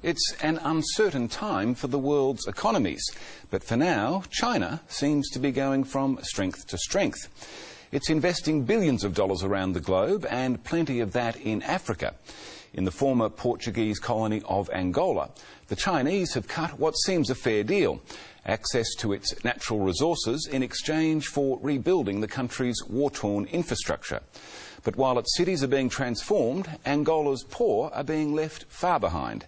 It's an uncertain time for the world's economies, but for now, China seems to be going from strength to strength. It's investing billions of dollars around the globe, and plenty of that in Africa. In the former Portuguese colony of Angola, the Chinese have cut what seems a fair deal: access to its natural resources in exchange for rebuilding the country's war-torn infrastructure. But while its cities are being transformed, Angola's poor are being left far behind.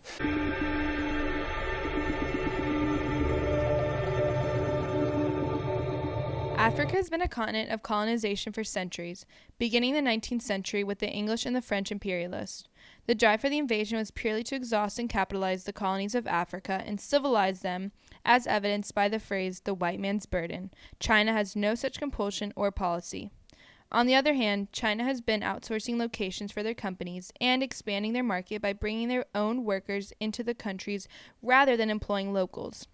Africa has been a continent of colonization for centuries, beginning the 19th century with the English and the French imperialists. The drive for the invasion was purely to exhaust and capitalize the colonies of Africa and civilize them, as evidenced by the phrase, the white man's burden. China has no such compulsion or policy. On the other hand, China has been outsourcing locations for their companies and expanding their market by bringing their own workers into the countries rather than employing locals.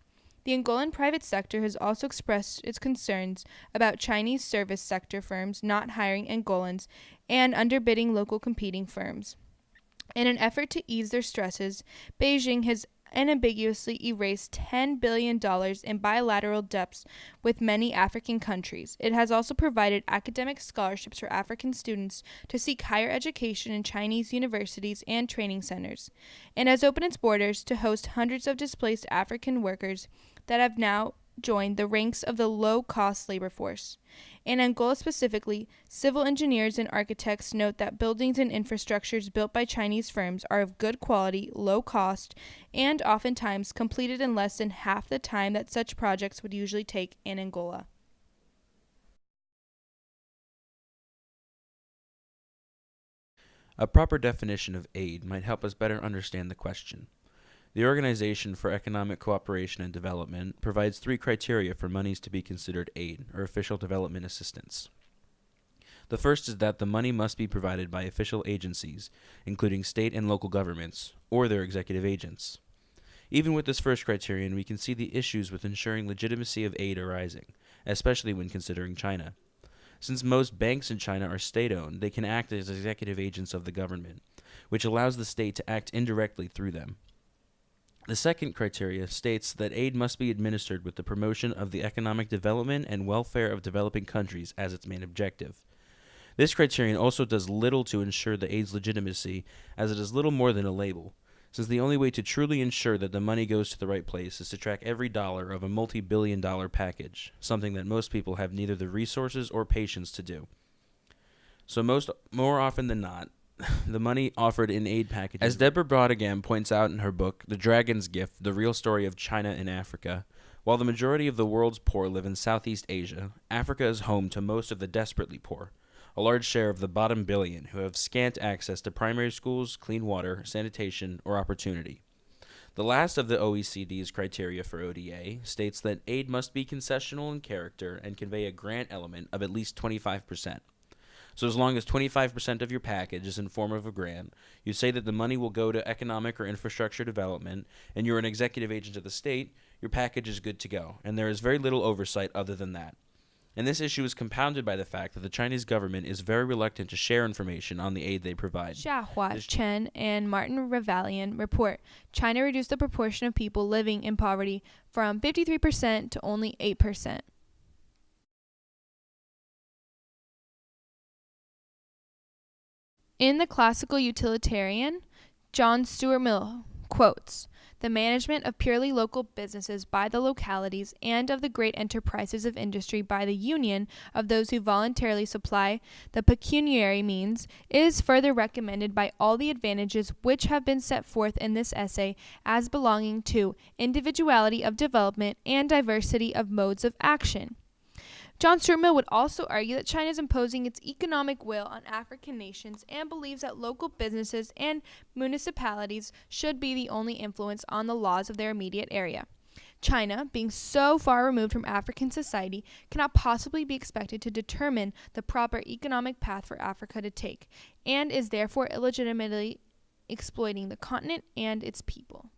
The Angolan private sector has also expressed its concerns about Chinese service sector firms not hiring Angolans and underbidding local competing firms. In an effort to ease their stresses, Beijing has unambiguously erased $10 billion in bilateral debts with many African countries. It has also provided academic scholarships for African students to seek higher education in Chinese universities and training centers, and has opened its borders to host hundreds of displaced African workers that have now joined the ranks of the low-cost labor force. In Angola specifically, civil engineers and architects note that buildings and infrastructures built by Chinese firms are of good quality, low cost, and oftentimes completed in less than half the time that such projects would usually take in Angola. A proper definition of aid might help us better understand the question. The Organization for Economic Cooperation and Development provides 3 criteria for monies to be considered aid, or official development assistance. The first is that the money must be provided by official agencies, including state and local governments, or their executive agents. Even with this first criterion, we can see the issues with ensuring legitimacy of aid arising, especially when considering China. Since most banks in China are state-owned, they can act as executive agents of the government, which allows the state to act indirectly through them. The second criteria states that aid must be administered with the promotion of the economic development and welfare of developing countries as its main objective. This criterion also does little to ensure the aid's legitimacy, as it is little more than a label, since the only way to truly ensure that the money goes to the right place is to track every dollar of a multi-billion-dollar package, something that most people have neither the resources or patience to do. So more often than not, the money offered in aid packages. As Deborah Brautigam points out in her book, The Dragon's Gift, The Real Story of China in Africa, while the majority of the world's poor live in Southeast Asia, Africa is home to most of the desperately poor, a large share of the bottom billion who have scant access to primary schools, clean water, sanitation, or opportunity. The last of the OECD's criteria for ODA states that aid must be concessional in character and convey a grant element of at least 25%. So as long as 25% of your package is in form of a grant, you say that the money will go to economic or infrastructure development, and you're an executive agent of the state, your package is good to go, and there is very little oversight other than that. And this issue is compounded by the fact that the Chinese government is very reluctant to share information on the aid they provide. Xiahua Chen and Martin Revalian report China reduced the proportion of people living in poverty from 53% to only 8%. In The Classical Utilitarian, John Stuart Mill quotes, "The management of purely local businesses by the localities and of the great enterprises of industry by the union of those who voluntarily supply the pecuniary means is further recommended by all the advantages which have been set forth in this essay as belonging to individuality of development and diversity of modes of action." John Stuart Mill would also argue that China is imposing its economic will on African nations and believes that local businesses and municipalities should be the only influence on the laws of their immediate area. China, being so far removed from African society, cannot possibly be expected to determine the proper economic path for Africa to take, and is therefore illegitimately exploiting the continent and its people.